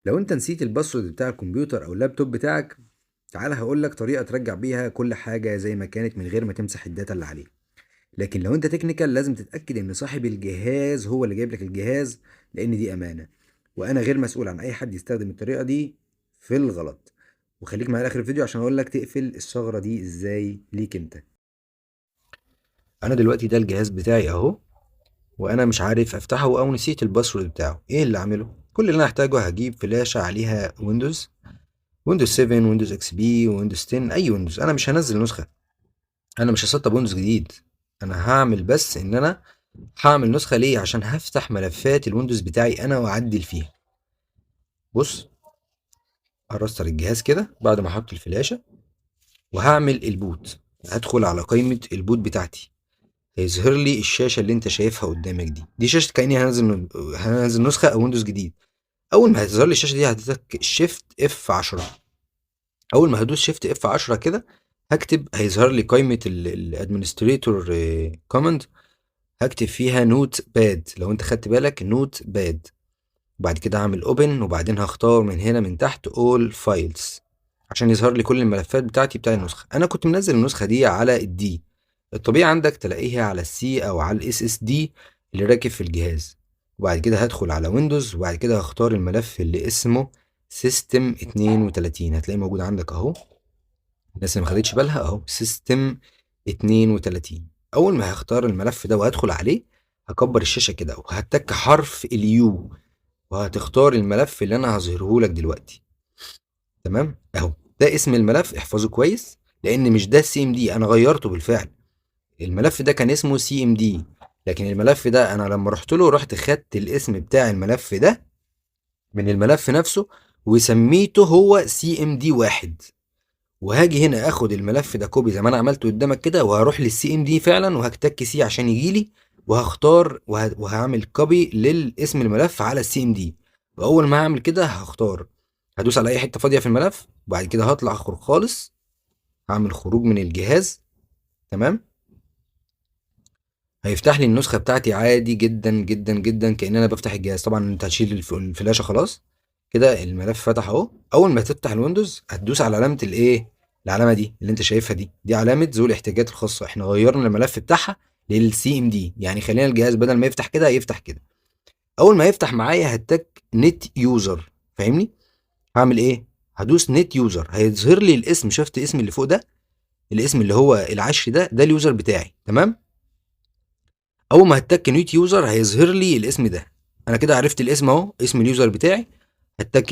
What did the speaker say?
لو انت نسيت الباسورد بتاع الكمبيوتر او اللابتوب بتاعك، تعالى هقولك طريقة ترجع بيها كل حاجة زي ما كانت من غير ما تمسح الداتا اللي عليه. لكن لو انت تكنيكال لازم تتأكد ان صاحب الجهاز هو اللي جايب لك الجهاز، لان دي امانة، وانا غير مسؤول عن اي حد يستخدم الطريقة دي في الغلط. وخليك معايا لاخر الفيديو عشان اقولك تقفل الثغرة دي ازاي ليك انت. انا دلوقتي ده الجهاز بتاعي اهو، وانا مش عارف افتحه او نسيت الباسورد بتاعه. ايه اللي اعمله؟ كل اللي انا هحتاجه هجيب فلاشة عليها ويندوز 7، ويندوز اكس بي، ويندوز 10، اي ويندوز. انا مش هنزل نسخه، انا مش هسطب ويندوز جديد. انا هعمل بس ان انا هعمل نسخه ليه؟ عشان هفتح ملفات الويندوز بتاعي انا واعدل فيها. بص، هرستر الجهاز كده بعد ما احط الفلاشه، وهعمل البوت. هدخل على قائمه البوت بتاعتي، هيظهر لي الشاشه اللي انت شايفها قدامك دي شاشه كاني هنزل نسخه او ويندوز جديد. اول ما هتظهر لي الشاشه دي هتتك شيفت اف 10. اول ما هدوس شيفت اف 10 كده هكتب، هيظهر لي قائمة الادمنستريتور كوماند، هكتب فيها نوت باد. لو انت خدت بالك نوت باد. وبعد كده هعمل اوبن، وبعدين هختار من هنا من تحت all files عشان يظهر لي كل الملفات بتاعتي بتاع النسخة. انا كنت منزل النسخة دي على الدي، الطبيعي عندك تلاقيها على السي او على الاس اس دي اللي راكب في الجهاز. وبعد كده هدخل على ويندوز، وبعد كده هختار الملف اللي اسمه سيستم 32، هتلاقيه موجود عندك اهو. الناس اللي ما خدتش بالها اهو سيستم 32. اول ما هختار الملف ده وهدخل عليه، هكبر الشاشه كده وهتك حرف اليو، وهتختار الملف اللي انا هظهره لك دلوقتي. تمام اهو، ده اسم الملف، احفظه كويس لان مش ده سي ام دي، انا غيرته بالفعل. الملف ده كان اسمه سي ام دي، لكن الملف ده انا لما رحت له رحت خدت الاسم بتاع الملف ده من الملف نفسه، وسميته هو سي ام دي واحد. وهاجي هنا اخد الملف ده كوبي زي ما انا عملته قدامك كده، وهروح للسي ام دي فعلا وهكتك سي عشان يجيلي، وهختار وهعمل كوبي للاسم الملف على السي ام دي. واول ما هعمل كده هختار، هدوس على اي حته فاضيه في الملف، وبعد كده هطلع اخرج خالص، هعمل خروج من الجهاز. تمام، هيفتح لي النسخه بتاعتي عادي جدا جدا جدا كأن انا بفتح الجهاز. طبعا انت هتشيل الفلاشه خلاص كده، الملف فتح اهو. اول ما تفتح الويندوز هتدوس على علامه الايه، العلامه دي اللي انت شايفها دي علامه ذو الاحتياجات الخاصه. احنا غيرنا الملف بتاعها للسي ام دي، يعني خلينا الجهاز بدل ما يفتح كده يفتح كده. اول ما يفتح معايا هتك نت يوزر، فاهمني؟ هعمل ايه؟ هدوس نت يوزر، هيظهر لي الاسم. شفت الاسم اللي فوق ده؟ الاسم اللي هو العشر ده اليوزر بتاعي. تمام، اول ما هتك نيوت يوزر هيظهر لي الاسم ده. انا كده عرفت الاسم اهو، اسم اليوزر بتاعي. هتك